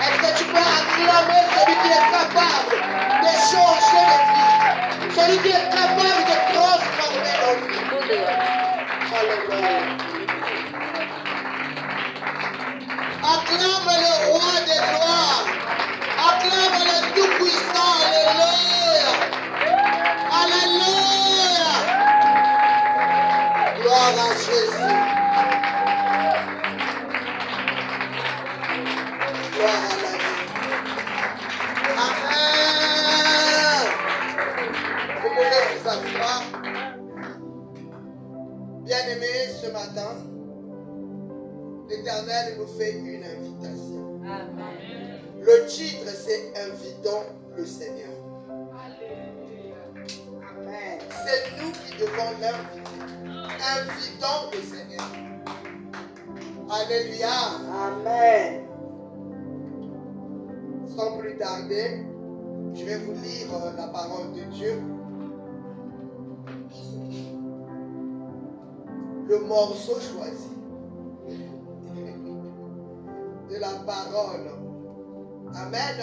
Est-ce que tu peux acclamer celui qui est capable de changer les vies? Celui qui est capable de transformer nos vies. Alléluia. Acclame le roi des gloires. Acclame le tout-puissant. Alléluia. Alléluia. Gloire à Jésus. Gloire à la vie. Amen. Vous pouvez vous asseoir. Bien-aimés, ce matin, l'Éternel nous fait une invitation. Amen. Le titre, c'est Invitons le Seigneur. Amen. C'est nous qui devons l'inviter. Invitons le Seigneur. Alléluia. Amen. Sans plus tarder, je vais vous lire la parole de Dieu. Le morceau choisi de la parole. Amen.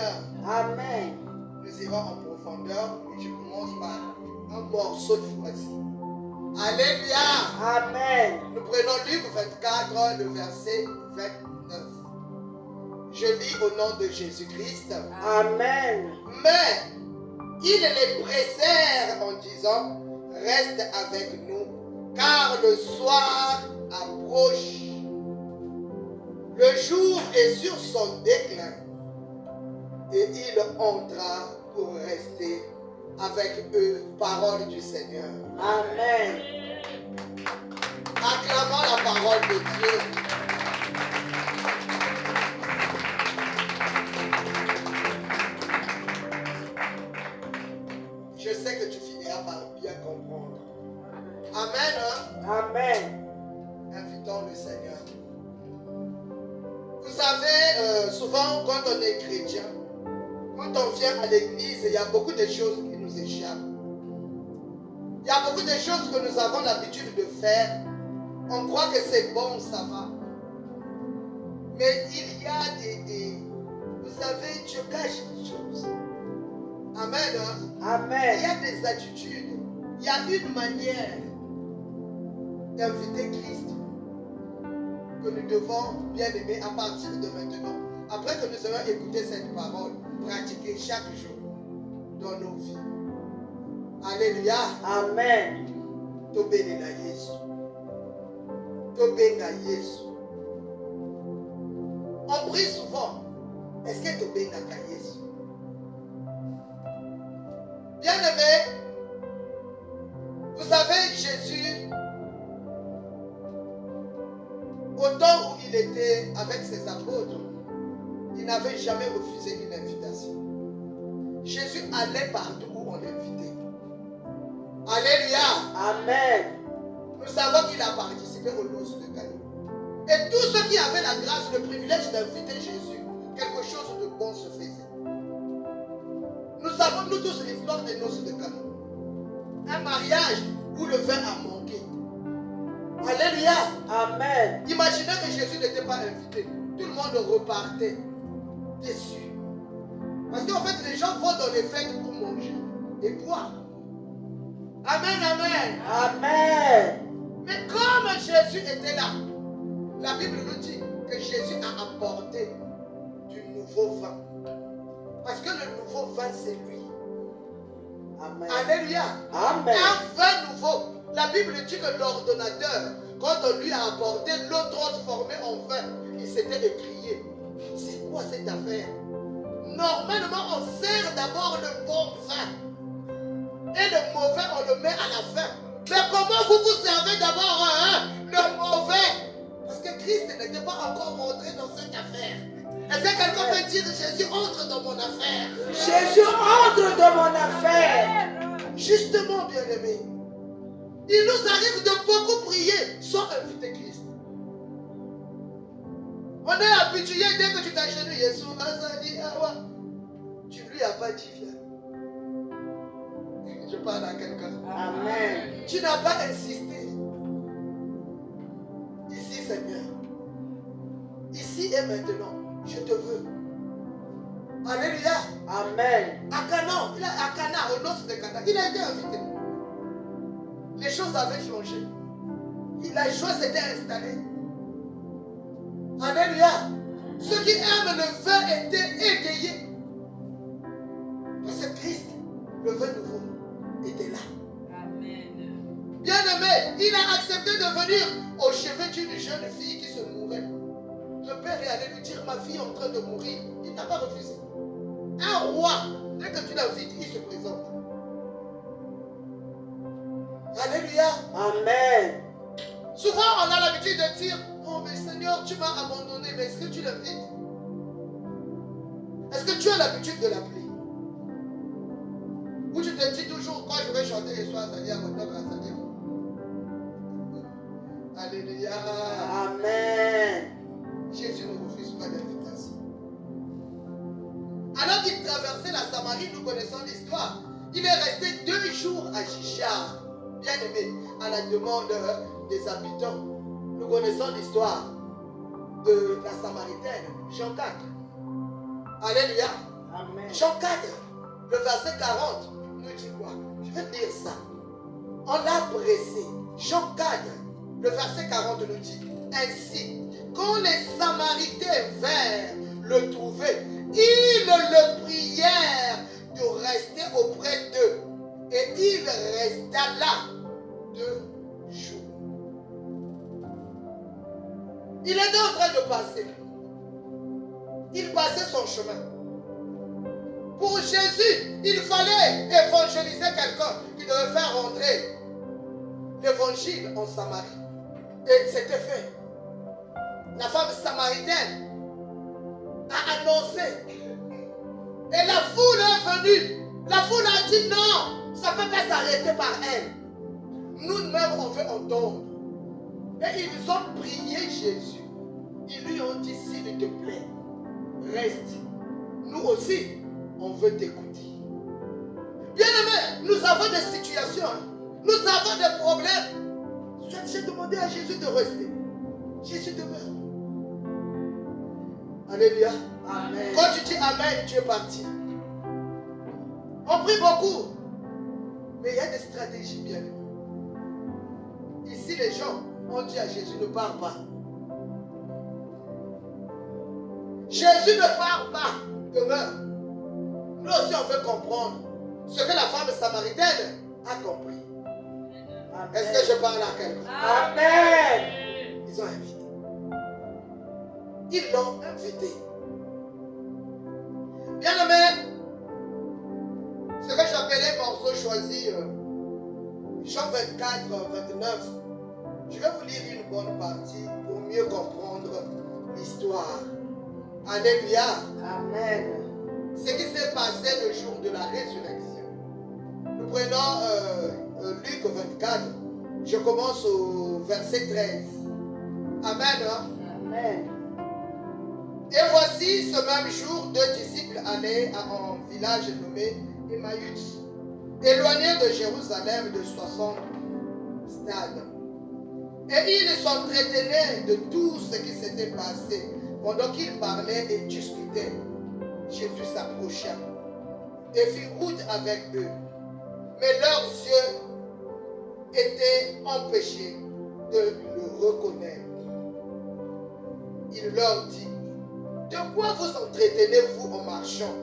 Amen. Nous irons en profondeur et je commence par un morceau choisi. Alléluia. Amen. Nous prenons Luc 24, le verset 29. Je lis au nom de Jésus-Christ. Amen. Mais ils les pressèrent en disant, reste avec nous, car le soir approche. Le jour est sur son déclin. Et il entra pour rester avec eux. Parole du Seigneur. Amen. Acclamons la parole de Dieu. Je sais que tu finiras par bien comprendre. Amen. Amen. Invitons le Seigneur. Vous savez, souvent quand on est chrétien, quand on vient à l'église, il y a beaucoup de choses qui nous échappent. Il y a beaucoup de choses que nous avons l'habitude de faire. On croit que c'est bon, ça va. Mais il y a vous savez, Dieu cache des choses. Amen. Amen. Il y a des attitudes. Il y a une manière d'inviter Christ que nous devons bien aimer à partir de maintenant. Après que nous aurons écouté cette parole, pratiquer chaque jour dans nos vies. Alléluia. Amen. Tobéni na Yesu. Tobéni na Yesu. On prie souvent. Est-ce que Tobéni na Yesu? Bien aimé, vous savez, Jésus, au temps où il était avec ses apôtres, il n'avait jamais refusé une invitation. Jésus allait partout où on l'invitait. Alléluia. Amen. Nous savons qu'il a participé aux noces de Cana. Et tous ceux qui avaient la grâce, le privilège d'inviter Jésus, quelque chose de bon se faisait. Nous savons, nous tous, l'histoire des noces de Cana. Un mariage où le vin a manqué. Alléluia. Amen. Imaginez que Jésus n'était pas invité. Tout le monde repartait déçu. Parce qu'en fait, les gens vont dans les fêtes pour manger et boire. Amen, amen. Amen. Mais comme Jésus était là, la Bible nous dit que Jésus a apporté du nouveau vin. Parce que le nouveau vin, c'est lui. Amen. Alléluia. Amen. Un vin nouveau. La Bible dit que l'ordonnateur, quand on lui a apporté l'eau transformée en vin, il s'était écrié. C'est quoi cette affaire? Normalement, on sert d'abord le bon vin. Et le mauvais, on le met à la fin. Mais comment vous vous servez d'abord le mauvais? Parce que Christ n'était pas encore entré dans cette affaire. Est-ce que quelqu'un peut dire Jésus entre dans mon affaire? Jésus entre dans mon affaire. Justement, bien-aimé, il nous arrive de beaucoup prier sans inviter Christ. On est habitué dès que tu t'agenouilles, Jésus, tu ne lui as pas dit viens. Je parle à quelqu'un. Amen. Tu n'as pas insisté. Ici, Seigneur. Ici et maintenant. je te veux. Alléluia. Amen. À Cana, au nord de Cana, il a été invité. Les choses avaient changé. La joie s'était installée. Alléluia. Ceux qui aiment le vin étaient égayés. C'est Christ, le vin nouveau, était là. Amen. Bien-aimé, il a accepté de venir au chevet d'une jeune fille qui se mourait. Le père est allé lui dire, ma fille est en train de mourir. Il n'a pas refusé. Un roi, dès que tu l'invites, il se présente. Alléluia. Amen. Souvent, on a l'habitude de dire, oh mais Seigneur, tu m'as abandonné, mais est-ce que tu l'invites? Est-ce que tu as l'habitude de l'appeler? Ou tu te dis toujours, quand je vais chanter les soirs, ça vient, Alléluia. Amen. Jésus ne refuse pas l'invitation. Alors qu'il traversait la Samarie, nous connaissons l'histoire. Il est resté 2 jours à Chichar, bien aimé, à la demande des habitants. Nous connaissons l'histoire de la Samaritaine, Jean 4. Alléluia. Amen. Jean 4, le verset 40, nous dit quoi? Je vais lire ça. On l'a pressé. Jean 4, le verset 40 nous dit, ainsi, quand les Samaritains vinrent le trouver, ils le prièrent de rester auprès d'eux. Et il resta là 2 jours. Il était en train de passer. Il passait son chemin. Pour Jésus, il fallait évangéliser quelqu'un qui devait faire rentrer l'évangile en Samarie. Et c'était fait. La femme samaritaine a annoncé. Et la foule est venue. La foule a dit non, ça ne peut pas s'arrêter par elle. Nous-mêmes, on veut entendre. Et ils ont prié Jésus. Ils lui ont dit, s'il te plaît, reste. Nous aussi, on veut t'écouter. Bien-aimés, nous avons des situations. Nous avons des problèmes. J'ai demandé à Jésus de rester. Jésus demeure. Alléluia. Amen. Quand tu dis Amen, tu es parti. On prie beaucoup. Mais il y a des stratégies, bien aimés. Ici, les gens ont dit à Jésus, ne pars pas. Jésus ne part pas. Demeure. Nous aussi, on veut comprendre ce que la femme samaritaine a compris. Amen. Est-ce que je parle à quelqu'un? Amen. Ils ont invité. Ils l'ont invité. Bien aimé, ce que j'appelais morceau choisi, Jean 24, 29, je vais vous lire une bonne partie pour mieux comprendre l'histoire. Alléluia. Amen. Ce qui s'est passé le jour de la résurrection. Nous prenons Luc 24. Je commence au verset 13. Amen. Hein? Amen. Et voici, ce même jour, 2 disciples allaient à un village nommé Emmaüs, éloigné de Jérusalem de 60 stades. Et ils s'entretenaient de tout ce qui s'était passé. Pendant qu'ils parlaient et discutaient, Jésus s'approcha et fit route avec eux. Mais leurs yeux étaient empêchés de le reconnaître. Il leur dit, de quoi vous entretenez-vous en marchant?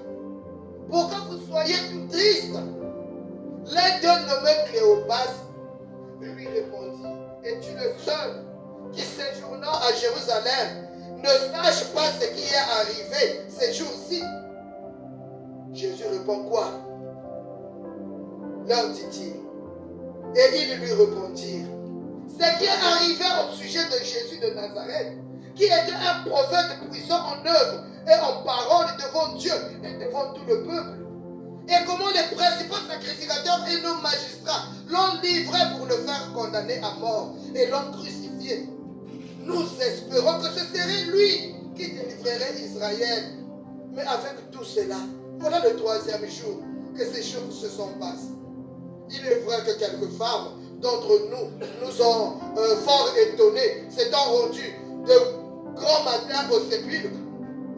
Pourquoi vous soyez tout tristes? L'un d'eux nommé Cléopas lui répondit, es-tu le seul qui séjournant à Jérusalem ne sache pas ce qui est arrivé ces jours-ci? Jésus répond quoi? Leur dit-il. Et ils lui répondirent, ce qui est arrivé au sujet de Jésus de Nazareth, qui était un prophète puissant en œuvre et en parole devant Dieu et devant tout le peuple. Et comment les principaux sacrificateurs et nos magistrats l'ont livré pour le faire condamner à mort et l'ont crucifié. Nous espérons que ce serait lui qui délivrerait Israël. Mais avec tout cela, voilà le 3e jour que ces choses se sont passées. Il est vrai que quelques femmes d'entre nous ont fort étonnés, s'étant rendues de grand matin au sépulcre.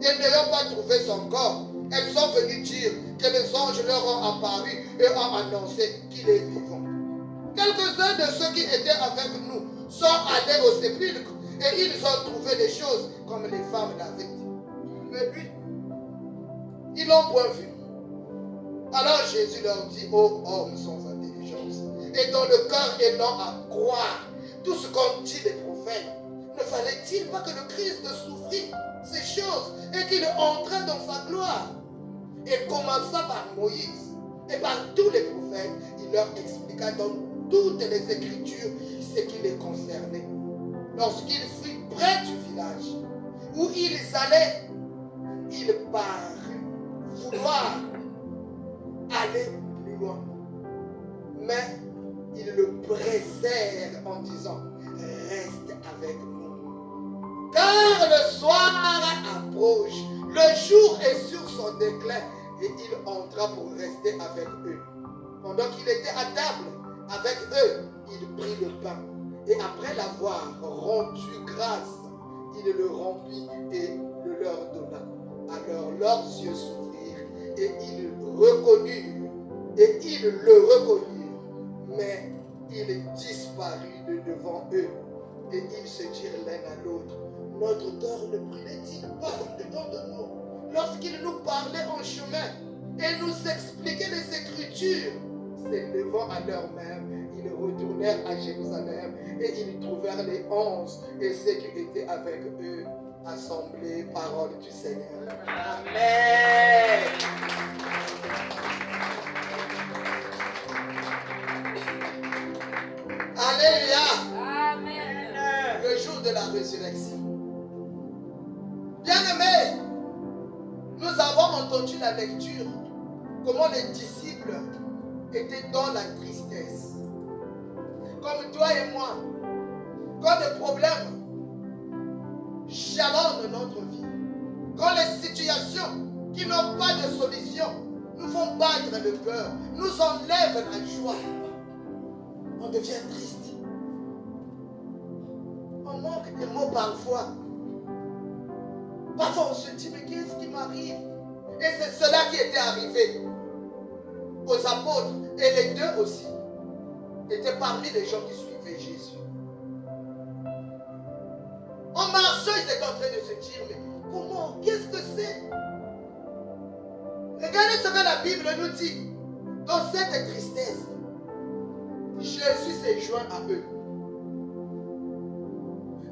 et n'ayant pas trouvé son corps, elles sont venues dire que les anges leur ont apparu et ont annoncé qu'il est vivant. Quelques-uns de ceux qui étaient avec nous sont allés au sépulcre et ils ont trouvé les choses comme les femmes l'avaient dit. Mais lui, ils l'ont point vu. Alors Jésus leur dit, ô hommes sans intelligence, et dont le cœur est lent à croire tout ce qu'ont dit les prophètes, ne fallait-il pas que le Christ souffrit ces choses et qu'il entrait dans sa gloire? Et commença par Moïse et par tous les prophètes, il leur expliqua dans toutes les Écritures ce qui les concernait. Lorsqu'il fut près du village où ils allaient, il parut vouloir aller plus loin. Mais ils le pressèrent en disant, reste avec nous. Car le soir approche, le jour est sur son déclin, et il entra pour rester avec eux. Pendant qu'il était à table avec eux, il prit le pain, et après l'avoir rendu grâce, il le rompit et le leur donna. Alors leurs yeux s'ouvrirent, et ils le reconnurent, mais il disparut de devant eux, et ils se dirent l'un à l'autre, notre cœur ne brûlait-il pas au-dedans de nous lorsqu'il nous parlait en chemin et nous expliquait les Écritures? S'élevant à l'heure même, ils retournèrent à Jérusalem et ils trouvèrent les 11 et ceux qui étaient avec eux assemblés. Parole du Seigneur. Amen. Alléluia. Amen. Le jour de la résurrection. Bien-aimés, nous avons entendu la lecture, comment les disciples étaient dans la tristesse. Comme toi et moi, quand des problèmes jalonnent notre vie, quand les situations qui n'ont pas de solution nous font battre le cœur, nous enlèvent la joie, on devient triste. On manque des mots parfois. Parfois on se dit, mais qu'est-ce qui m'arrive? Et c'est cela qui était arrivé aux apôtres. Et les deux aussi étaient parmi les gens qui suivaient Jésus. En marchant, ils étaient en train de se dire, mais comment? Qu'est-ce que c'est? Regardez ce que la Bible nous dit. Dans cette tristesse, Jésus s'est joint à eux.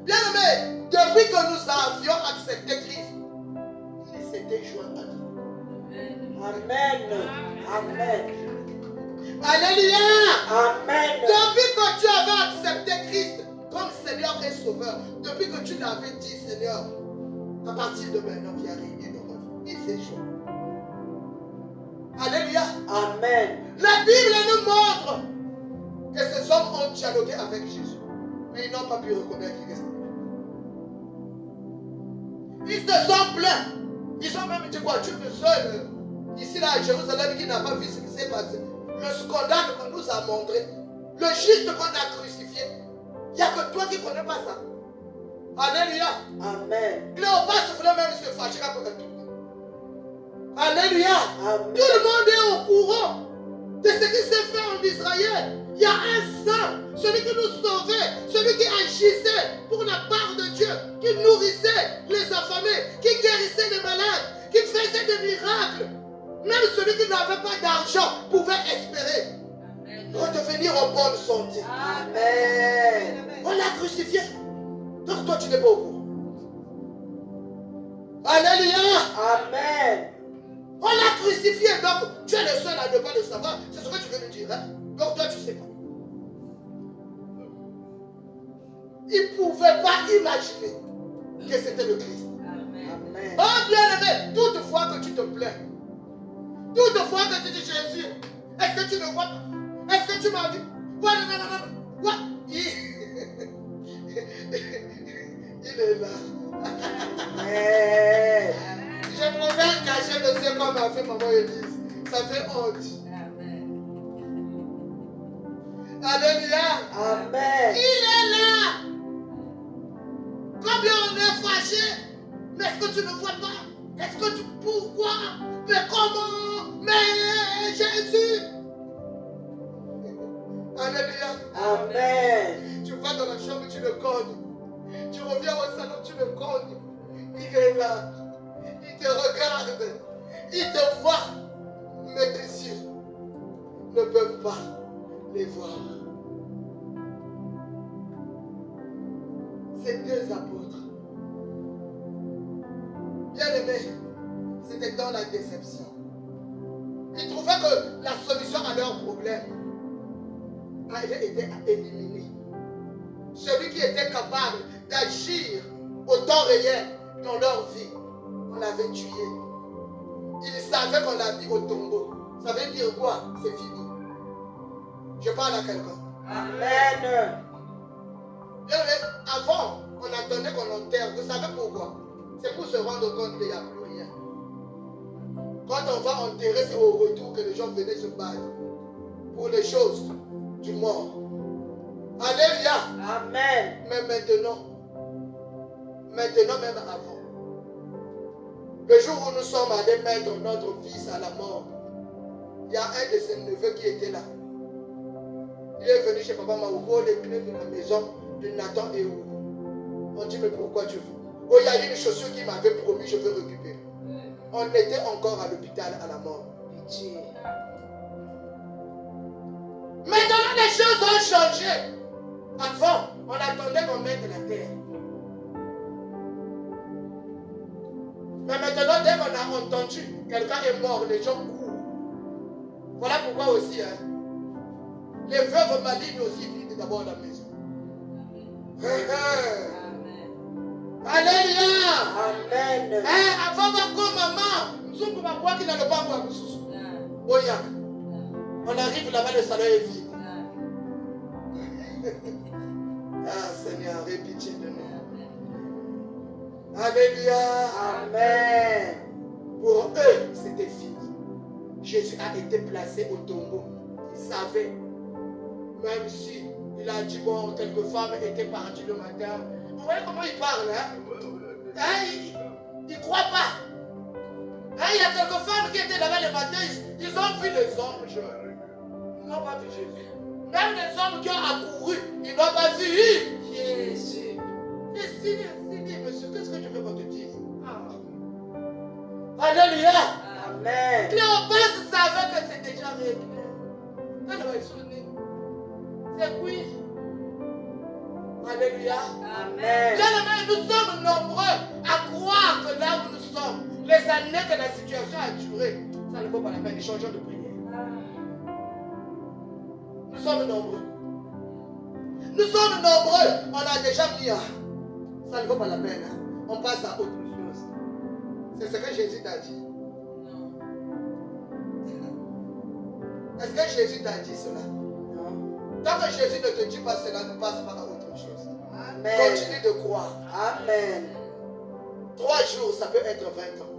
Bien-aimés, depuis que nous avions accepté Christ, il s'était joint à nous. Amen. Amen. Alléluia. Amen. Depuis que tu avais accepté Christ comme Seigneur et Sauveur, depuis que tu l'avais dit, Seigneur, à partir de maintenant, viens régner dans ma vie, il s'est joint. Alléluia. Amen. La Bible nous montre que ces hommes ont dialogué avec Jésus, mais ils n'ont pas pu reconnaître qu'il est Seigneur. Ils se sont plaints. Ils ont même dit quoi? Tu es seul ici là à Jérusalem qui n'a pas vu ce qui s'est passé. Le scandale qu'on nous a montré, le juste qu'on a crucifié, il n'y a que toi qui ne connais pas ça. Alléluia. Amen. Cléopâtre voulait même se fâcher avec tout. Alléluia. Amen. Tout le monde est au courant de ce qui s'est fait en Israël. Il y a un saint, celui qui nous sauvait, celui qui agissait pour la part de Dieu, qui nourrissait les affamés, qui guérissait les malades, qui faisait des miracles. Même celui qui n'avait pas d'argent pouvait espérer redevenir en bonne santé. Amen. On l'a crucifié. Donc toi tu n'es pas au courant. Alléluia. Amen. On l'a crucifié, donc tu es le seul à ne pas le savoir. C'est ce que tu veux me dire. Hein? Donc toi tu ne sais pas. Ils ne pouvaient pas imaginer que c'était le Christ. Amen. Oh bien-aimé, toutefois que tu te plains, toutefois que tu dis Jésus, est-ce que tu ne vois pas? Est-ce que tu m'as vu? Ouais, non. Ouais. Il est là. Amen. Je préfère cacher le ciel comme a fait maman Élise. Ça fait honte. Alléluia. Amen. Il est là. Combien on est fâché, mais est-ce que tu ne vois pas? Est-ce que tu... Pourquoi? Mais comment? Mais Jésus! Alléluia. Amen. Tu vas dans la chambre, tu le cognes. Tu reviens au salon, tu le cognes. Il est là. Il te regarde. Il te voit. Mais tes yeux ne peuvent pas les voir. Ces deux apôtres, bien aimés, c'était dans la déception. Ils trouvaient que la solution à leur problème avait été éliminée. Celui qui était capable d'agir au temps réel dans leur vie, on l'avait tué. Ils savaient qu'on l'a mis au tombeau. Ça veut dire quoi? C'est fini. Je parle à quelqu'un. Amen. Bien aimé, avant, on attendait qu'on enterre. Vous savez pourquoi? C'est pour se rendre compte qu'il n'y a plus rien. Quand on va enterrer, c'est au retour que les gens venaient se battre pour les choses du mort. Alléluia. Amen. Mais maintenant même avant, le jour où nous sommes allés mettre notre fils à la mort, il y a un de ses neveux qui était là. Il est venu chez Papa Maouko, les clés de la maison de Nathan et où. On dit, mais pourquoi tu veux? Oh, il y a une chaussure qui m'avait promis, je veux récupérer. On était encore à l'hôpital à la mort. Pitié. Maintenant, les choses ont changé. Avant, on attendait qu'on mette la terre. Mais maintenant, dès qu'on a entendu quelqu'un est mort, les gens courent. Voilà pourquoi aussi, les veuves malignes aussi vident d'abord la maison. Alléluia. Amen. Avant encore maman, nous sommes comme quoi qui n'a le pas voir nous. Oya. On arrive là-bas, le salon est vide. Ah Seigneur, aie pitié de nous. Alléluia. Amen. Pour eux, c'était fini. Jésus a été placé au tombeau. Ils savaient. Même si il a dit, bon, quelques femmes étaient parties le matin. Vous voyez comment il parle, il ne croit pas. Il y a quelques femmes qui étaient là-bas le matin, ils ont vu les anges. Ils n'ont pas vu Jésus. Même les hommes qui ont accouru, ils n'ont pas vu Jésus. C'est signé, monsieur. Qu'est-ce que tu veux qu'on te dise? Alléluia. Amen. Cléopas savait que c'est déjà réglé. C'est oui. Alléluia. Amen. Bien aimé, nous sommes nombreux à croire que là où nous sommes, les années que la situation a duré, ça ne vaut pas la peine. Changeons de prière. Nous sommes nombreux. Nous sommes nombreux. On a déjà mis à. Ça ne vaut pas la peine. On passe à autre chose. C'est ce que Jésus t'a dit. Est-ce que Jésus t'a dit cela? Non. Tant que Jésus ne te dit pas cela, ne passe pas à autre chose. Amen. Continue de croire. Amen. 3 jours, ça peut être 20 ans.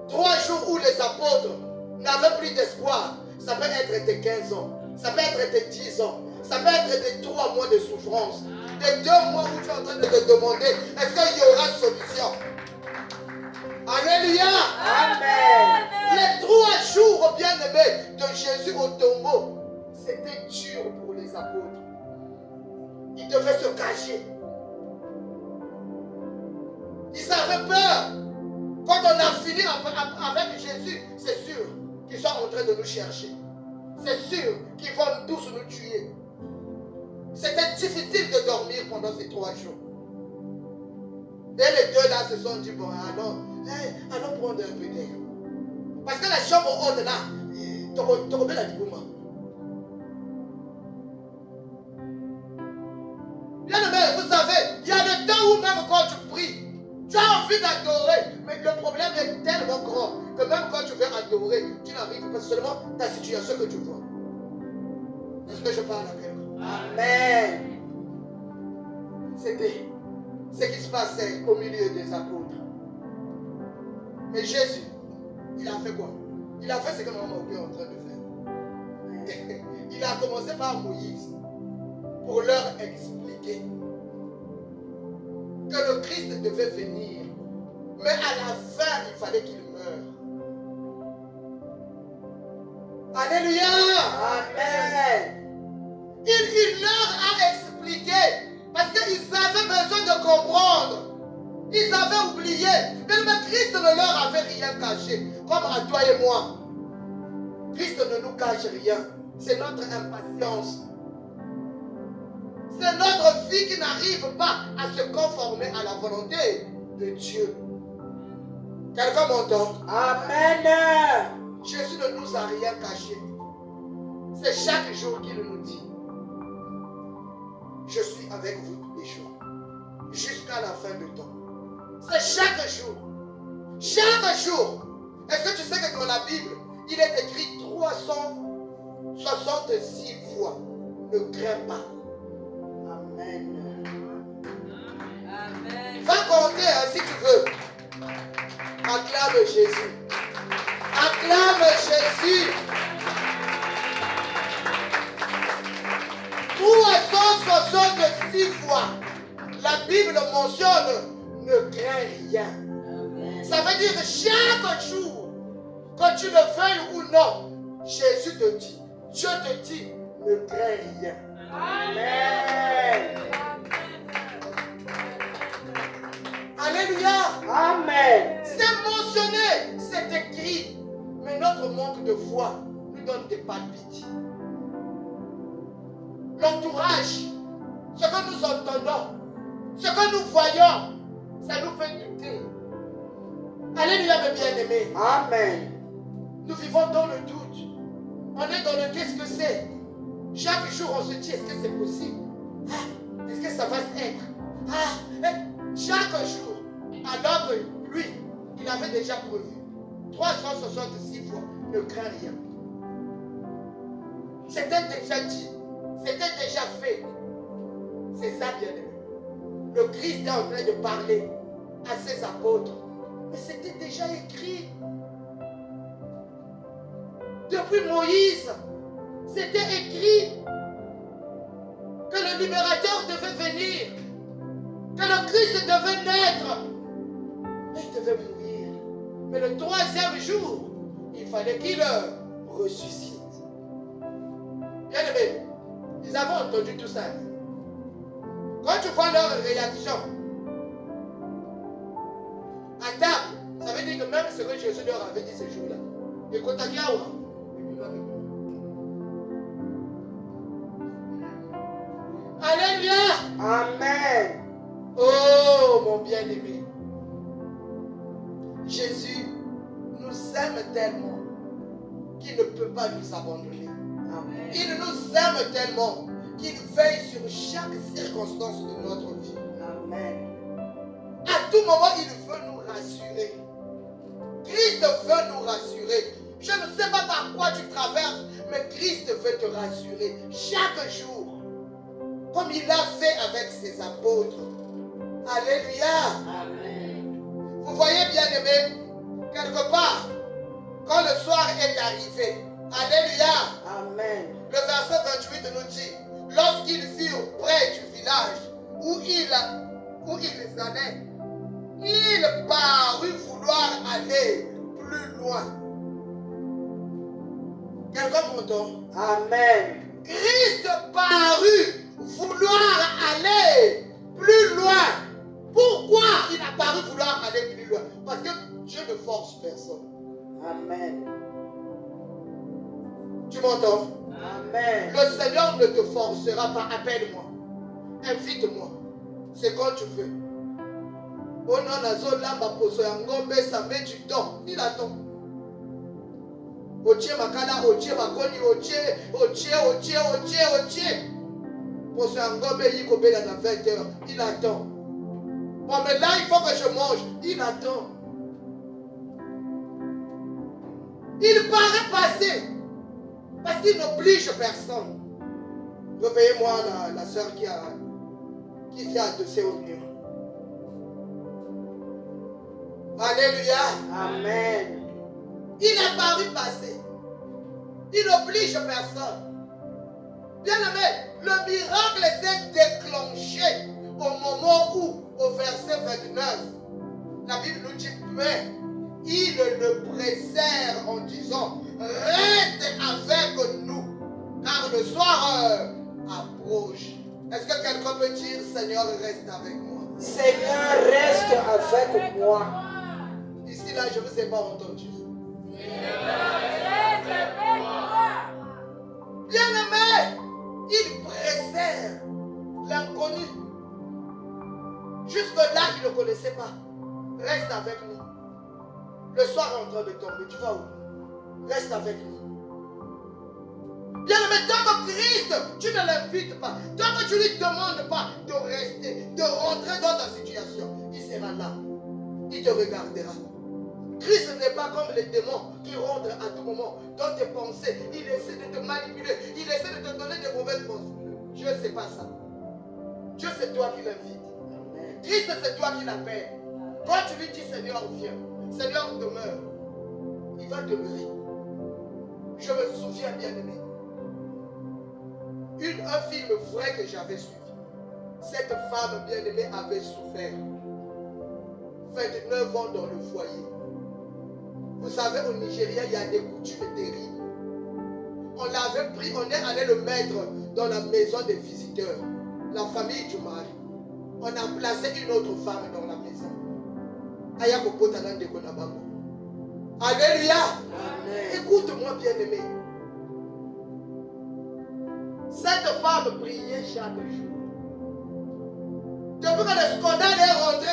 3 jours où les apôtres n'avaient plus d'espoir, ça peut être tes 15 ans. Ça peut être tes 10 ans. Ça peut être des 3 mois de souffrance. Des 2 mois où tu es en train de te demander, est-ce qu'il y aura solution? Alléluia. Amen. Les 3 jours, bien-aimés, de Jésus au tombeau, c'était dur pour les apôtres. Ils devaient se cacher. Ils avaient peur. Quand on a fini avec Jésus, c'est sûr qu'ils sont en train de nous chercher. C'est sûr qu'ils vont tous nous tuer. C'était difficile de dormir pendant ces 3 jours. Et les deux là se sont dit, bon, allons prendre un peu d'air. Parce que la chambre haute là, tu remets la digouma. Bien aimé, vous savez, il y a le temps où même quand tu pries, tu as envie d'adorer, mais le problème est tellement grand que même quand tu veux adorer, tu n'arrives pas seulement ta situation que tu vois. Est-ce que je parle à quelqu'un? Amen. C'était ce qui se passait au milieu des apôtres. Mais Jésus, il a fait quoi? Il a fait ce que maman est en train de faire. Il a commencé par Moïse pour leur expliquer que le Christ devait venir, Mais à la fin, il fallait qu'il meure. Alléluia. Amen. Il leur a expliqué. Parce qu'ils avaient besoin de comprendre. Ils avaient oublié. Mais Christ ne leur avait rien caché. Comme à toi et moi. Christ ne nous cache rien. C'est notre impatience. C'est notre vie qui n'arrive pas à se conformer à la volonté de Dieu. Quelqu'un m'entend? Amen. Jésus ne nous a rien caché. C'est chaque jour qu'il nous dit. Je suis avec vous tous les jours. Jusqu'à la fin du temps. C'est chaque jour. Chaque jour. Est-ce que tu sais que dans la Bible, il est écrit 366 fois. Ne crains pas. Amen. Va compter hein, si tu veux. Acclame Jésus. Acclame Jésus. 366 fois. La Bible mentionne ne crains rien. Amen. Ça veut dire que chaque jour, que tu le veuilles ou non, Jésus te dit, Dieu te dit, ne crains rien. Amen. Alléluia. Amen. C'est mentionné, c'est écrit. Mais notre manque de foi nous donne des palpites. L'entourage, ce que nous entendons, ce que nous voyons, ça nous fait douter. Alléluia, mes bien-aimés. Amen. Nous vivons dans le doute. On est dans le qu'est-ce que c'est. Chaque jour, on se dit, est-ce que c'est possible? Ah, est-ce que ça va être? Ah, chaque jour. Alors que lui, il avait déjà prévu 366 fois, ne crains rien. C'était déjà dit. C'était déjà fait. C'est ça, bien-aimé. Le Christ est en train de parler à ses apôtres. Mais c'était déjà écrit. Depuis Moïse, c'était écrit que le libérateur devait venir, que le Christ devait naître, mais il devait mourir. Mais le troisième jour, il fallait qu'il ressuscite. Bien aimé, ils avaient entendu tout ça. Quand tu vois leur réaction, à table, ça veut dire que même ce que Jésus leur avait dit ce jour-là, écoute, alléluia. Amen. Oh, mon bien-aimé. Jésus nous aime tellement qu'il ne peut pas nous abandonner. Amen. Il nous aime tellement qu'il veille sur chaque circonstance de notre vie. Amen. À tout moment, il veut nous rassurer. Christ veut nous rassurer. Je ne sais pas par quoi tu traverses, mais Christ veut te rassurer chaque jour. Comme il l'a fait avec ses apôtres. Alléluia. Amen. Vous voyez, bien aimé, quelque part, quand le soir est arrivé, alléluia, Amen. le verset 28 nous dit, lorsqu'ils furent près du village où ils allaient, il parut vouloir aller plus loin. Quelqu'un m'entend? Amen. Christ parut vouloir aller plus loin. Pourquoi il a paru vouloir aller plus loin? Parce que Dieu ne force personne. Amen. Tu m'entends? Amen. Le Seigneur ne te forcera pas. Appelle-moi. Invite-moi. C'est quand tu veux. Oh non, ça met du temps. Il attend. Otie makala, otie makoni, otie. Pour ce ngombe, il faut bien dans 20 heures. Il attend. Bon, mais là, il faut que je mange. Il attend. Il paraît passer. Parce qu'il n'oblige personne. Réveillez-moi la soeur qui vient adosser au mur. Alléluia. Amen. Il a paru passer. Il n'oblige personne. Bien aimé, le miracle s'est déclenché au moment où, au verset 29, La Bible nous dit, mais il le préserve en disant, reste avec nous, car le soir approche. Est-ce que quelqu'un peut dire, Seigneur, reste avec moi? Seigneur, reste avec moi. Ici, là, je ne vous ai pas entendu. Bien-aimé, il préserve l'inconnu. Jusque-là, il ne connaissait pas. Reste avec nous. Le soir est en train de tomber. Tu vas où? Reste avec nous. Bien-aimé, tant que Christ, tu ne l'invites pas. Tant que tu ne lui demandes pas de rester, de rentrer dans ta situation, il sera là. Il te regardera. Christ n'est pas comme les démons qui rentrent à tout moment dans tes pensées. Il essaie de te manipuler. Il essaie de te donner des mauvaises pensées. Dieu, ce n'est pas ça. Dieu, c'est toi qui l'invites. Christ, c'est toi qui l'appelles. Quand tu lui dis, Seigneur, viens. Seigneur, demeure. Il va demeurer. Je me souviens, bien-aimé. Un film vrai que j'avais suivi. Cette femme bien-aimée avait souffert. 29 ans dans le foyer. Vous savez, au Nigeria, il y a des coutumes terribles. On l'avait pris, on est allé le mettre dans la maison des visiteurs. La famille du mari. On a placé une autre femme dans la maison. Alléluia. Écoute-moi, bien-aimé. Cette femme priait chaque jour. Depuis que le scandale est rentré,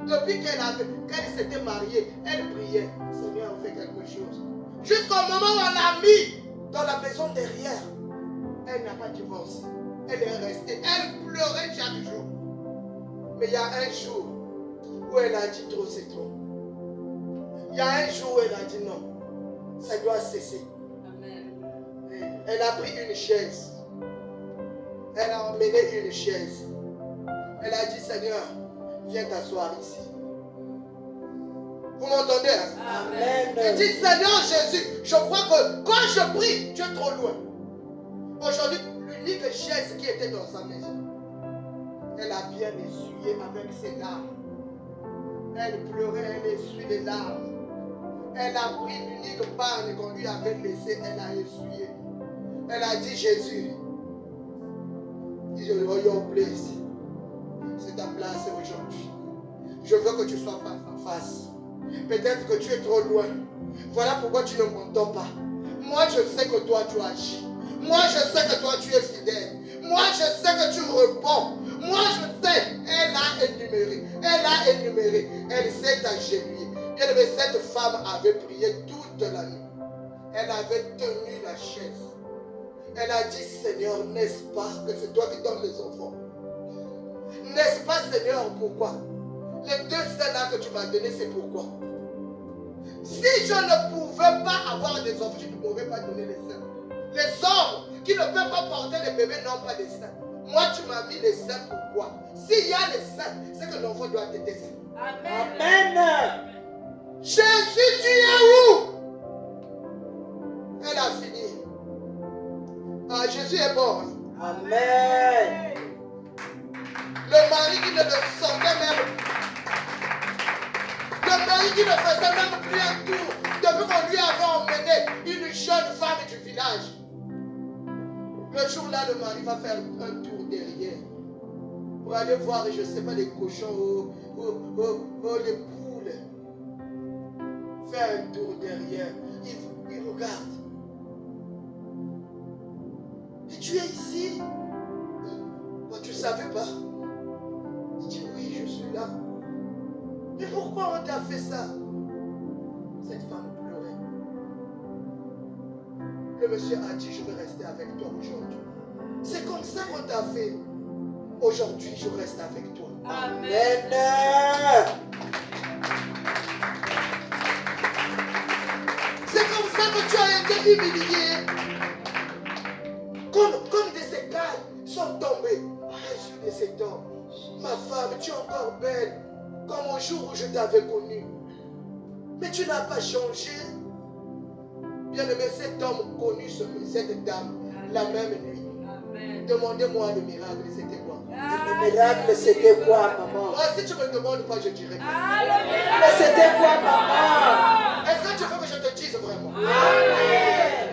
depuis qu'elle s'était mariée, elle priait. Seigneur, fais quelque chose. Jusqu'au moment où on l'a mis dans la maison derrière. Elle n'a pas divorcé. Elle est restée. Elle pleurait chaque jour. Mais il y a un jour où elle a dit trop, c'est trop. Il y a un jour où elle a dit non. Ça doit cesser. Amen. Elle a pris une chaise. Elle a emmené une chaise. Elle a dit, Seigneur, viens t'asseoir ici. Vous m'entendez? Hein? Amen. Elle dit, Seigneur Jésus, je crois que quand je prie, tu es trop loin. Aujourd'hui, l'unique chaise qui était dans sa maison, elle a bien essuyé avec ses larmes. Elle pleurait, elle essuie les larmes. Elle a pris l'unique panne qu'on lui avait laissée, elle a essuyé. Elle a dit, Jésus, your place. C'est ta place aujourd'hui. Je veux que tu sois face à face. Peut-être que tu es trop loin. Voilà pourquoi tu ne m'entends pas. Moi, je sais que toi, tu agis. Moi, je sais que toi, tu es fidèle. Moi, je sais que tu réponds. Moi, je sais. Elle a énuméré. Elle a énuméré. Elle s'est agenouillée. Bien aimé, cette femme avait prié toute la nuit. Elle avait tenu la chaise. Elle a dit, Seigneur, n'est-ce pas que c'est toi qui donnes les enfants? N'est-ce pas, Seigneur, pourquoi? Les 2 seins-là que tu m'as donnés, c'est pourquoi? Si je ne pouvais pas avoir des enfants, tu ne m'aurais pas donné les seins. Les hommes qui ne peuvent pas porter les bébés n'ont pas de seins. Moi, tu m'as mis les seins, pourquoi? S'il y a les seins, c'est que l'enfant doit être tes seins. Amen. Amen. Jésus, tu es où? Elle a fini. Ah, Jésus est bon. Hein? Amen. Le mari qui ne le sentait même. Le mari qui ne faisait même plus un tour. Depuis qu'on lui avait emmené une jeune femme du village. Le jour-là, le mari va faire un tour derrière. Pour aller voir, je ne sais pas, les cochons, les poules. Faire un tour derrière. Il regarde. Et tu es ici? Moi, tu ne savais pas. Il dit, oui, je suis là. Mais pourquoi on t'a fait ça? Cette femme pleurait. Le monsieur a dit, je vais rester avec toi aujourd'hui. C'est comme ça qu'on t'a fait. Aujourd'hui, je reste avec toi. Amen. C'est comme ça que tu as été humilié. Comme des écailles sont tombées sur de cet homme. Ma femme, tu es encore belle, comme au jour où je t'avais connue. Mais tu n'as pas changé. Bien aimé, cet homme connut cette dame la même nuit. Demandez-moi le miracle, c'était quoi? Le miracle, c'était quoi, maman? Moi, si tu me demandes pas, je dirai pas. Mais c'était quoi, maman? Est-ce que tu veux que je te dise vraiment? Amen.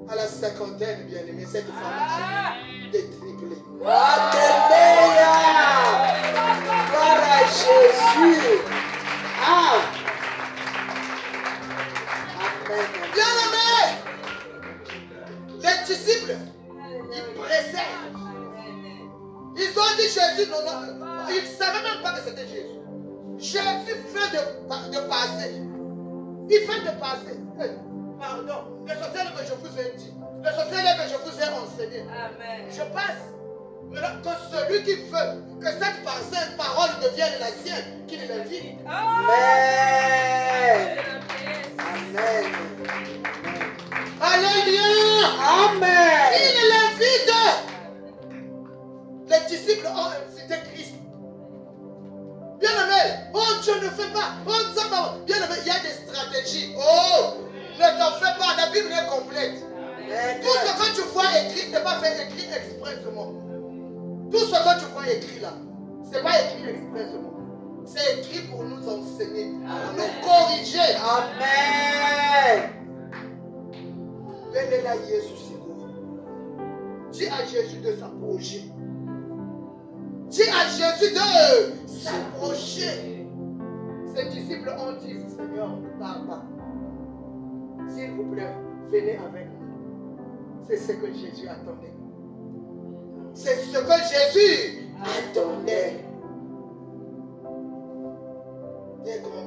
À la cinquantaine, bien aimé, cette femme a des triplés. Alléluia. Gloire à Jésus. Ah. Amen. Bien aimé, les disciples, ils pressaient. Ils ont dit Jésus, non, non. Ils ne savaient même pas que c'était Jésus. Jésus fait de passer. Il fait de passer. Pardon, le sorcier que je vous ai dit, le sorcier que je vous ai enseigné. Amen. Je passe. Maintenant, que celui qui veut que cette parole devienne la sienne, qu'il l'invite. Amen. Amen. Alléluia. Amen. Il l'invite. Les disciples ont invité Christ. Bien aimé, oh Dieu ne fait pas. Oh ça va. Bien aimé, il y a des stratégies. Oh, ne t'en fais pas, la Bible est complète. Tout ce que tu vois écrit, ce n'est pas fait écrit expressément. Tout ce que tu vois écrit là, ce n'est pas écrit expressément. C'est écrit pour nous enseigner, pour nous corriger. Amen. Belela Yesu Seigneur. Dis à Jésus de s'approcher. Dis à Jésus de s'approcher. Ses disciples ont dit, Seigneur, Papa, s'il vous plaît, venez avec nous. C'est ce que Jésus attendait. C'est ce que Jésus attendait.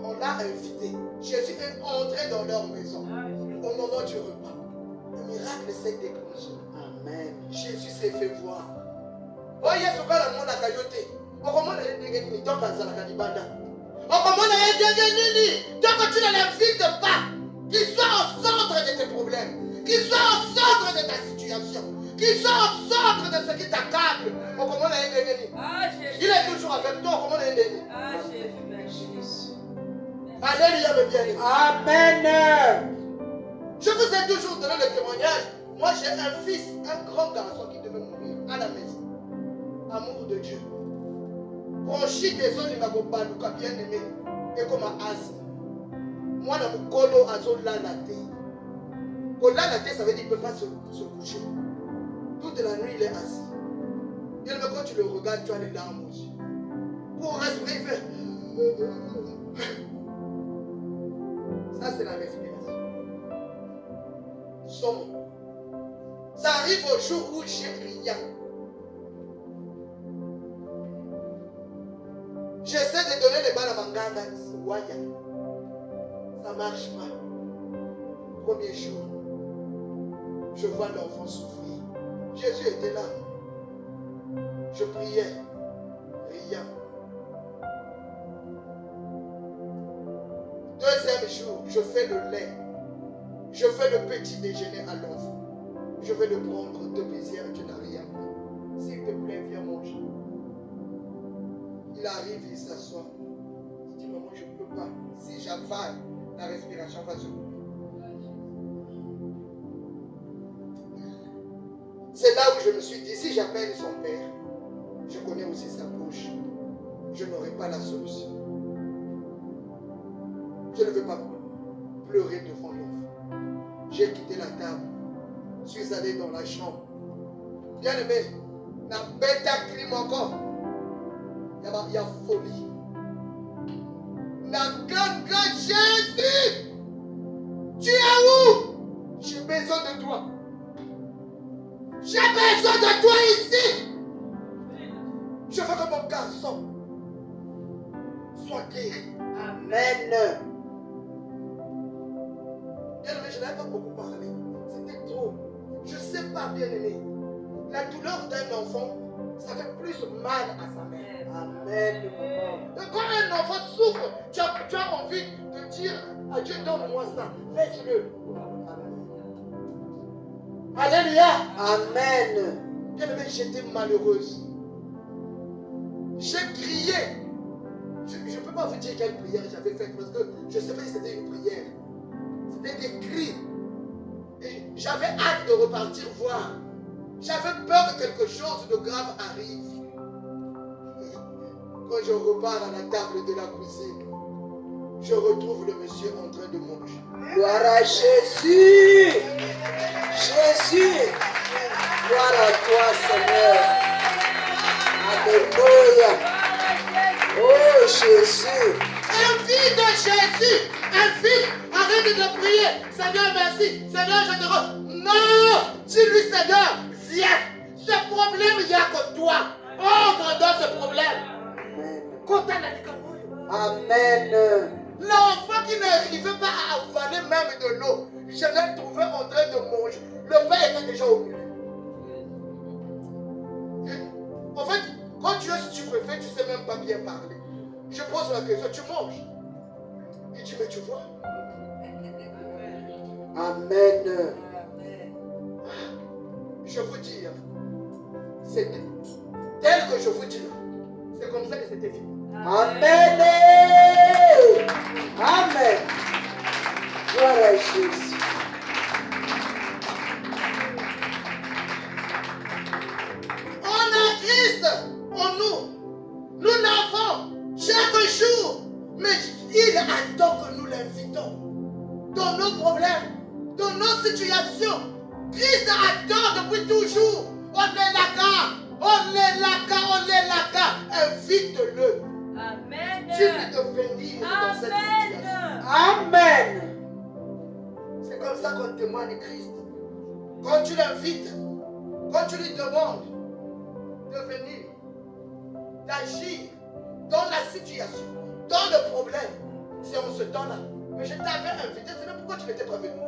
On l'a invité. Jésus est entré dans leur maison au moment du repas. Le miracle s'est déclenché. Amen. Jésus s'est fait voir. Oh, Yesu kala mwana kayote. Okomona yendenge nini toka nzala kanibanda. Okomona yendenge nini toka tu ne l'invites pas. Qu'il soit au centre de tes problèmes. Qu'il soit au centre de ta situation. Qu'il soit au centre de ce qui t'accable. Okomona yendenge nini. Il est toujours avec toi. Okomona yendenge nini. Alléluia, mes bien-aimés. Amen. Je vous ai toujours donné le témoignage. Moi, j'ai un fils, un grand garçon qui devait mourir à la maison. Amour de Dieu. Branchi des zones, il m'a bien aimé. Et comme un asthme. Moi, dans mon colo, à zone là, la thé. Pour là, la thé, ça veut dire qu'il ne peut pas se coucher. Toute la nuit, il est assis. Et quand tu le regardes, tu as les larmes aussi. Pour respirer, il fait. Ça, c'est la respiration. Somme. Ça arrive au jour où j'ai rien. J'essaie de donner les balles à Manganga. Ça ne marche pas. Premier jour, je vois l'enfant souffrir. Jésus était là. Je priais. Rien. Deuxième jour, je fais le lait. Je fais le petit déjeuner à l'enfant. Je vais le prendre de plaisir, tu n'as rien. S'il te plaît, viens manger. Il arrive, il s'assoit. Il dit, maman, je ne peux pas. Si j'avale, la respiration va se couper. C'est là où je me suis dit, si j'appelle son père, je connais aussi sa bouche. Je n'aurai pas la solution. Je ne veux pas pleurer devant l'enfant. J'ai quitté la table. Je suis allé dans la chambre. Bien aimé, la bête à crime encore. Il y a folie. La ganga Jésus, tu es où? J'ai besoin de toi. J'ai besoin de toi ici. Je veux que mon garçon soit guéri. Amen. Bien aimé, je n'avais pas beaucoup parlé. C'était trop. Je ne sais pas, bien aimé. La douleur d'un enfant, ça fait plus mal à sa mère. Amen, maman. Et quand un enfant souffre, tu as envie de dire à Dieu, donne-moi ça. Laisse-le. Alléluia. Amen. Bien aimé, j'étais malheureuse. J'ai crié. Je ne peux pas vous dire quelle prière j'avais faite parce que je ne sais pas si c'était une prière. C'était des cris. Et j'avais hâte de repartir voir J'avais peur que quelque chose de grave arrive. Quand je repars à la table de la cuisine, je retrouve le monsieur en train de manger. Gloire à Jésus. Jésus. Gloire à toi, Seigneur. Alléluia. Oh, Jésus. Invite Jésus. Invite. Arrête de prier. Seigneur, merci. Seigneur, je te rends. Non. Dis-lui, Seigneur, viens. Ce problème, il n'y a que toi. Entre dans ce problème. Amen. L'enfant qui n'arrivait pas à avaler même de l'eau, je l'ai trouvé en train de manger. Le pain était déjà au milieu. En fait, quand tu es stupéfait, tu ne sais même pas bien parler. Je pose la question, tu manges? Il dit, mais tu vois? Amen. Je vous dis, c'est tel que je vous dis là. C'est comme ça que c'était fini. Amen. Amen. Gloire à Jésus. On a Christ en nous. Nous l'avons chaque jour. Mais il attend que nous l'invitons. Dans nos problèmes, dans nos situations. Christ attend depuis toujours. On est là. Invite-le. Amen. Dis-lui de venir dans cette situation. Amen. C'est comme ça qu'on témoigne Christ. Quand tu l'invites, quand tu lui demandes de venir, d'agir dans la situation, dans le problème, c'est en ce temps-là. Mais je t'avais invité, c'est même pourquoi tu n'étais pas venu.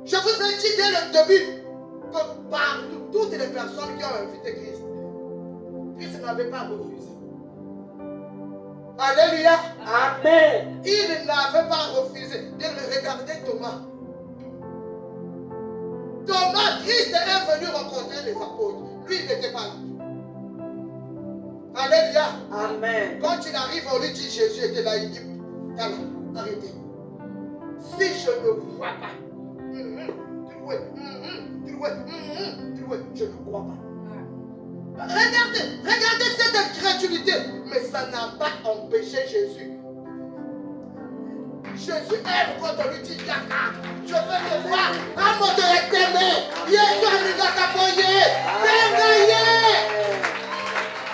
Je vous ai dit dès le début que partout, toutes les personnes qui ont invité Christ, Christ n'avait pas refusé. Alléluia. Amen. Il n'avait pas refusé. Regardez Thomas. Thomas, Christ est venu rencontrer les apôtres. Lui, il n'était pas là. Alléluia. Amen. Quand il arrive, on lui dit Jésus était là. Il dit, arrêtez. Si je ne vois pas, je ne crois pas. Regardez cette incrédulité. Mais ça n'a pas empêché Jésus. Jésus aime quand on lui dit Yaka, je veux te voir. Amo de t'aimer. Yesu amiga kapoye. Bengaye.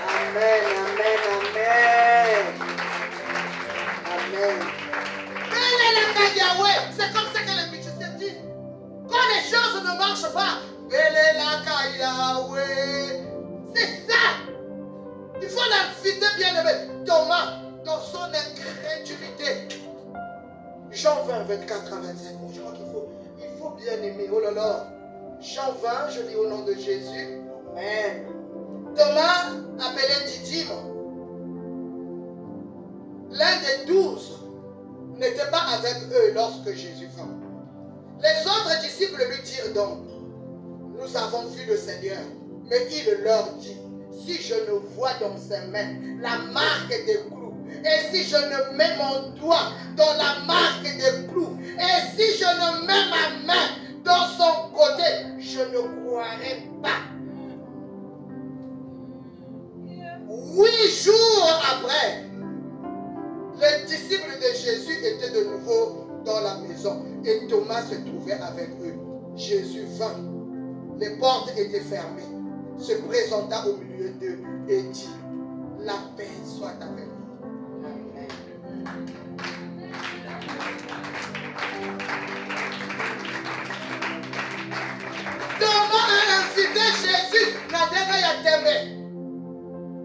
Amen. Amen. Amen. Amen. C'est comme ça que les musiciens disent. Quand les choses ne marchent pas, c'est ça. Il faut l'inviter, bien aimé. Thomas, dans son incrédulité. Jean 20, 24 à 25. Bon, je crois qu'il faut bien aimer. Oh là là. Jean 20, je lis au nom de Jésus. Amen. Thomas, appelé Didyme, l'un des 12, n'était pas avec eux lorsque Jésus vint. Les autres disciples lui dirent donc, nous avons vu le Seigneur. Mais il leur dit, si je ne vois dans ses mains la marque des clous, et si je ne mets mon doigt dans la marque des clous, et si je ne mets ma main dans son côté, je ne croirai pas. 8 jours après, les disciples de Jésus étaient de nouveau dans la maison et Thomas se trouvait avec eux. Jésus vint. Les portes étaient fermées. Se présenta au milieu d'eux et dit, la paix soit avec vous. Amen. Thomas a invité Jésus.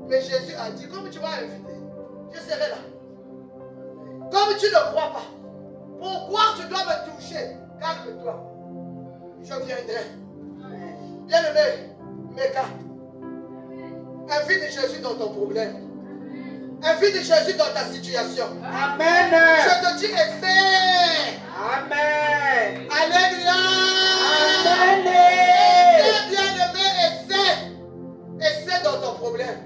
Mais Jésus a dit, comme tu m'as invité, je serai là. Comme tu ne crois pas, pourquoi tu dois me toucher? Calme-toi. Je viendrai. Bien-aimé, Meka, invite Jésus dans ton problème. Invite Jésus dans ta situation. Amen. Je te dis, essaie. Amen. Alléluia. Amen. Essaie, bien-aimé, essaie. Essaie dans ton problème.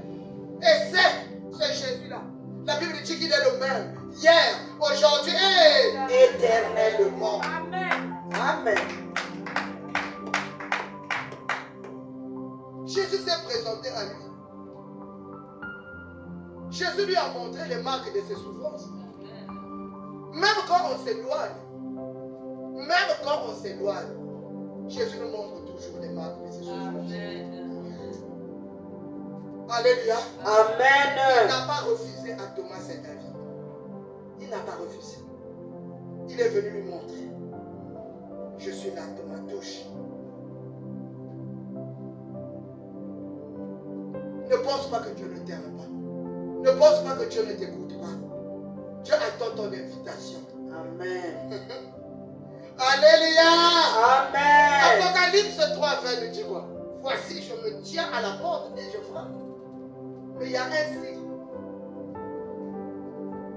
Essaie. C'est Jésus-là. La Bible dit qu'il est le même. Hier, aujourd'hui et Éternellement. Amen. Amen. présenter à lui. Jésus lui a montré les marques de ses souffrances. Même quand on s'éloigne, Jésus nous montre toujours les marques de ses souffrances. Alléluia. Amen. Il n'a pas refusé à Thomas cette avis. Il n'a pas refusé. Il est venu lui montrer. Je suis là, Thomas, touche. Ne pense pas que Dieu ne t'aime pas. Ne pense pas que Dieu ne t'écoute pas. Dieu attend ton invitation. Amen. Alléluia. Amen. Apocalypse 3, 20 nous dit quoi? Voici, je me tiens à la porte et je frappe. Mais il y a un signe.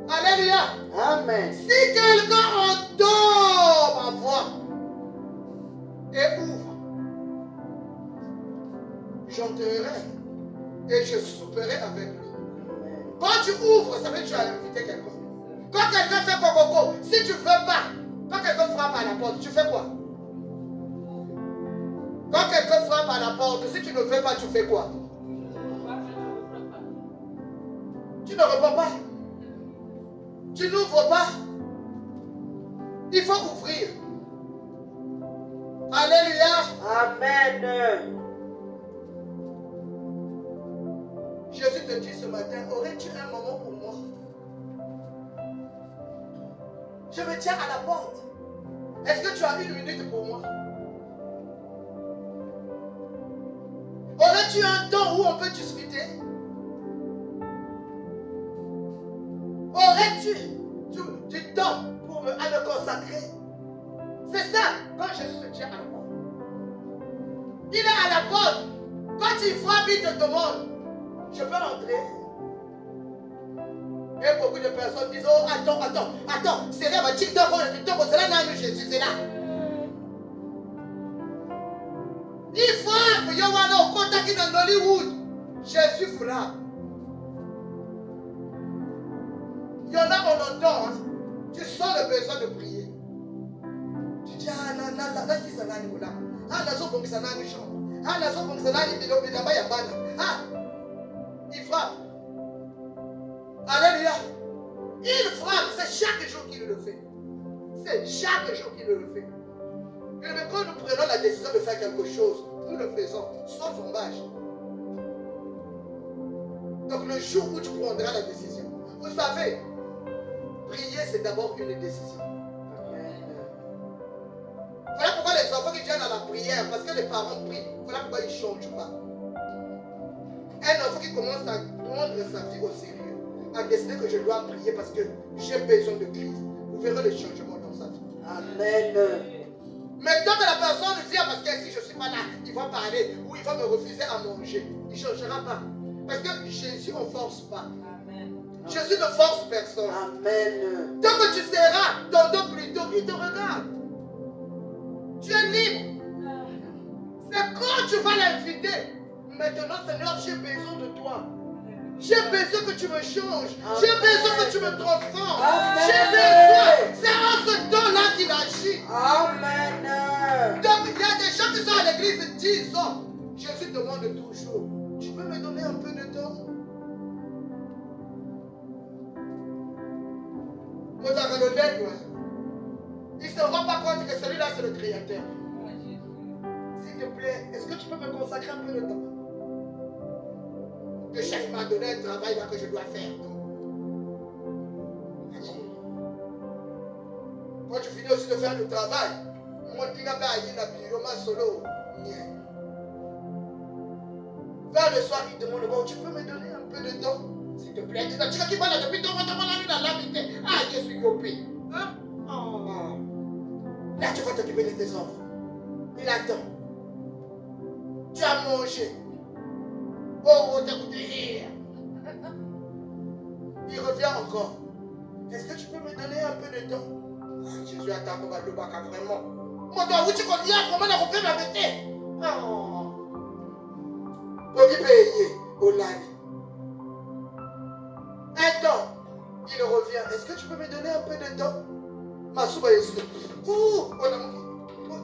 Alléluia. Amen. Si quelqu'un entend ma voix et ouvre, j'entrerai et je souperai avec lui. Quand tu ouvres, ça veut dire que tu as invité quelqu'un. Quand quelqu'un fait coco, si tu ne veux pas, quand quelqu'un frappe à la porte, tu fais quoi? Quand quelqu'un frappe à la porte, si tu ne veux pas, tu fais quoi? Tu ne réponds pas. Tu n'ouvres pas. Il faut ouvrir. Alléluia. Amen. Jésus te dit ce matin, aurais-tu un moment pour moi? Je me tiens à la porte. Est-ce que tu as une minute pour moi? Aurais-tu un temps où on peut discuter? Aurais-tu du temps pour à me consacrer? C'est ça, quand Jésus se tient à la porte. Il est à la porte. Quand il frappe, il te demande, je peux rentrer? Et beaucoup de personnes disent, oh, attends, c'est là, c'est là, Jésus, c'est là. Il frappe, il y a un contact dans Hollywood. Jésus frappe. Il y en a, on entend, hein. Tu sens le besoin de prier. Tu dis, ah, là, si ça n'a pas là. Ah, là, ça n'a pas chambre. Ah, là, ça n'a pas ah, il frappe. Alléluia. Il frappe, c'est chaque jour qu'il le fait. C'est chaque jour qu'il le fait. Mais quand nous prenons la décision de faire quelque chose, nous le faisons sans sondage. Donc le jour où tu prendras la décision, vous savez, prier c'est d'abord une décision. Voilà pourquoi les enfants qui viennent à la prière, parce que les parents prient, voilà pourquoi ils ne changent pas. Un enfant qui commence à prendre sa vie au sérieux, à décider que je dois prier parce que j'ai besoin de Christ, vous verrez le changement dans sa vie. Amen. Mais tant que la personne vient parce que si je ne suis pas là, il va parler ou il va me refuser à manger, il ne changera pas. Parce que Jésus, on ne force pas. Amen. Jésus ne force personne. Amen. Tant que tu seras tonton plutôt, il te regarde. Tu es libre. C'est quand tu vas l'inviter. Maintenant, Seigneur, j'ai besoin de toi. J'ai besoin que tu me changes. J'ai besoin que tu me transformes. J'ai besoin. C'est en ce temps-là qu'il agit. Amen. Donc, il y a des gens qui sont à l'église 10 ans. Jésus demande toujours, tu peux me donner un peu de temps? Il ne se rend pas compte que celui-là, c'est le Créateur. S'il te plaît, est-ce que tu peux me consacrer un peu de temps? Le chef m'a donné un travail là que je dois faire. Quand tu finis aussi de faire le travail, vers le soir, il demande, bon, tu peux me donner un peu de temps? S'il te plaît. Ah, je suis copé. Hein? Oh. Là, tu vas t'occuper de tes enfants. Il attend. Tu as mangé. Oh, t'as goûté. Il revient encore. Est-ce que tu peux me donner un peu de temps? Ah, Jésus attend pour le bac vraiment. Moi, toi, où tu connais comment la couper ma bête? Oh. Pour qui payer au lani. Un temps, il revient. Est-ce que tu peux me donner un peu de temps? Ma souba est sûre.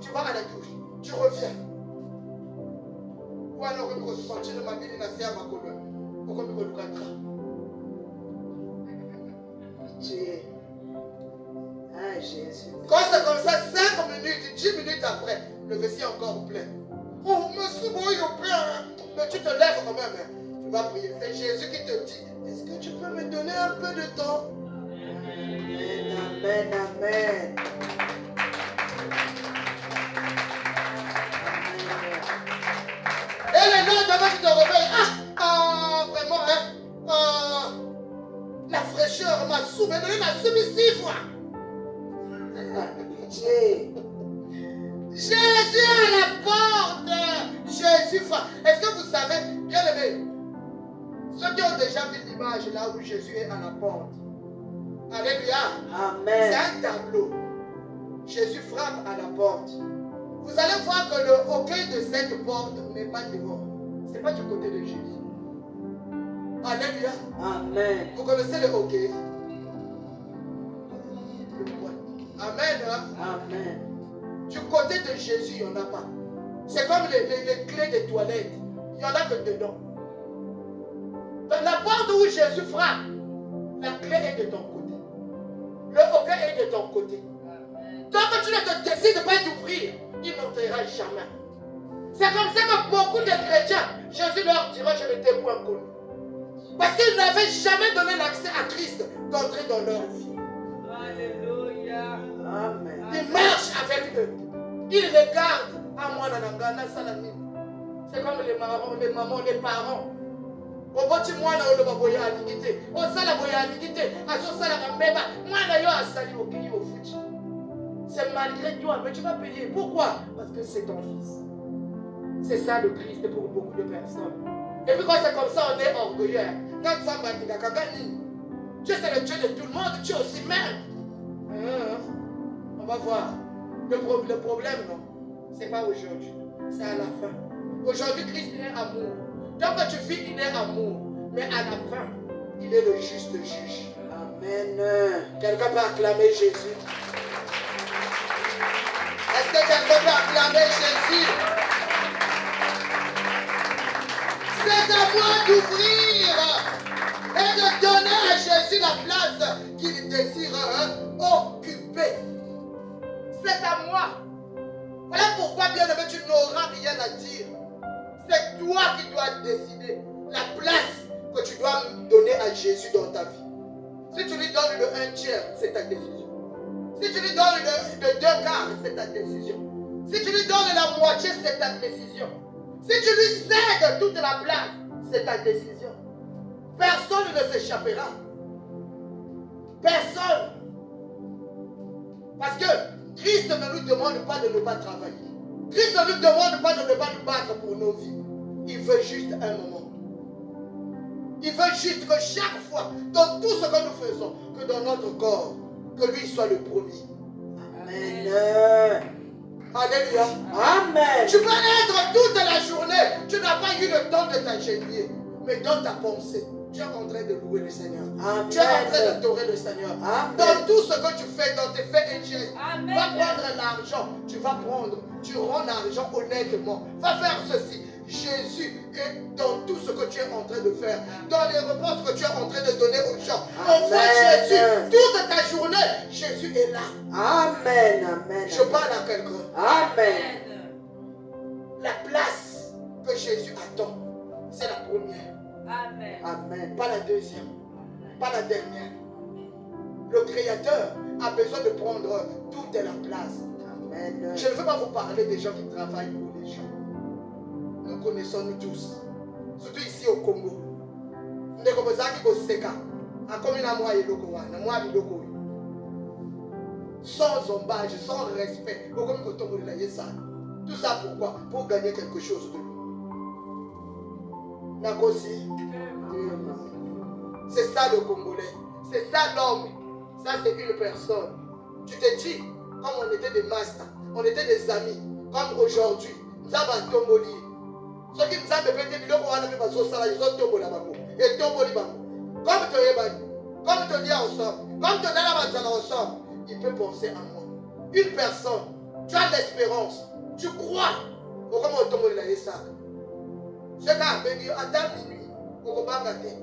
Tu vas à la douche. Tu reviens. wana okomi kosentir mabili na se ya makolo okomi koluka tra. Ah, Jésus. Quand c'est comme ça, 5 minutes, 10 minutes après, le vessie est encore plein. Oh, monsieur, bon, il est plein. Mais tu te lèves quand même. Hein. Tu vas prier. C'est Jésus qui te dit, est-ce que tu peux me donner un peu de temps? Amen, amen, amen. Et les lendemain, tu te réveilles. Vraiment, hein. La fraîcheur m'a donné ma soumissive. Jésus à la porte. Jésus. Est-ce que vous savez, bien aimé, ceux qui ont déjà vu l'image là où Jésus est à la porte. Alléluia. Amen. C'est un tableau. Jésus frappe à la porte. Vous allez voir que le hockey de cette porte n'est pas dehors. Ce n'est pas du côté de Jésus. Alléluia. Amen. Vous connaissez le hockey? Amen. Hein? Amen. Du côté de Jésus, il n'y en a pas. C'est comme les clés des toilettes. Il n'y en a que dedans. Dans la porte où Jésus frappe, la clé est de ton côté. Le hockey est de ton côté. Tant que tu ne te décides pas d'ouvrir, il n'entrera jamais. C'est comme ça que beaucoup de chrétiens, Jésus leur dira, je ne t'ai point connu. Parce qu'ils n'avaient jamais donné l'accès à Christ d'entrer dans leur vie. Alléluia. Amen. Il marche avec eux. Il les garde. C'est comme les mamans, les parents. Oboti mwana ole baboya alikite. Osala boya alikite. Asosala kambeba. Mwana yo asali okiyi ofuchi. C'est malgré toi, mais tu vas payer. Pourquoi? Parce que c'est ton fils. C'est ça le Christ pour beaucoup de personnes. Et puis quand c'est comme ça, on est orgueilleux. Quand ça m'a dit, Dieu c'est le Dieu de tout le monde, Dieu aussi même. On va voir. Le problème, non, c'est pas aujourd'hui, c'est à la fin. Aujourd'hui, Christ il est amour. Tant que tu vis, il est amour. Mais à la fin, il est le juste juge. Amen. Quelqu'un peut acclamer Jésus? Est-ce que quelqu'un peut acclamer Jésus? C'est à moi d'ouvrir et de donner à Jésus la place qu'il désire occuper. C'est à moi. Voilà pourquoi, bien aimé, tu n'auras rien à dire. C'est toi qui dois décider la place que tu dois donner à Jésus dans ta vie. Si tu lui donnes le 1/3, c'est ta décision. Si tu lui donnes le 2/4, c'est ta décision. Si tu lui donnes la moitié, c'est ta décision. Si tu lui cèdes toute la place, c'est ta décision. Personne ne s'échappera. Personne. Parce que Christ ne nous demande pas de ne pas travailler. Christ ne nous demande pas de ne pas nous battre pour nos vies. Il veut juste un moment. Il veut juste que chaque fois, dans tout ce que nous faisons, que dans notre corps, que lui soit le premier. Amen. Alléluia. Amen. Tu peux être toute la journée, tu n'as pas eu le temps de t'ingénier, mais dans ta pensée, tu es en train de louer le Seigneur. Amen. Tu es en train d'adorer le Seigneur. Amen. Dans tout ce que tu fais, dans tes faits et gestes, Amen. va prendre l'argent, tu rends l'argent honnêtement. Va faire ceci. Jésus est dans tout ce que tu es en train de faire, dans les repas que tu es en train de donner aux gens. En fait, Jésus, toute ta journée, Jésus est là. Amen. Amen. Je parle à quelqu'un. Amen. La place que Jésus attend, c'est la première, Amen. Amen. pas la deuxième, pas la dernière. Le Créateur a besoin de prendre toute la place. Amen. Je ne veux pas vous parler des gens qui travaillent pour les gens. Nous connaissons nous tous. Surtout ici au Congo. Sans zombage, sans respect. Tout ça pourquoi? Pour gagner quelque chose de nous. Nakosi. C'est ça le Congolais. C'est ça l'homme. Ça c'est une personne. Tu te dis, comme on était des masters, on était des amis, comme aujourd'hui, nous avons tomboli. Ceux qui nous ont répété, ils ont et tomboli. Comme te dit ensemble, comme te dit ensemble, il peut penser à moi. Une personne, tu as l'espérance, tu crois. Comment on tombe là et ça? Ce gars a dit, attends minuit, au Robangate.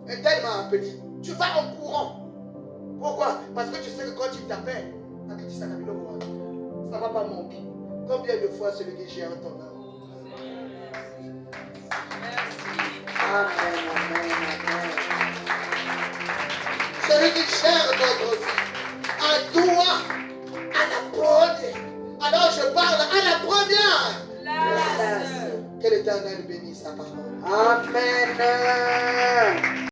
Et tel m'a appelé. Tu vas en courant. Pourquoi? Parce que tu sais que quand il t'appelle, ça ne va pas manquer. Combien de fois celui qui gère ton âme? Amen, amen, amen. Celui qui gère notre vie, à toi, à la première. Alors je parle à la première. Place. Que l'Éternel bénisse sa parole. Amen.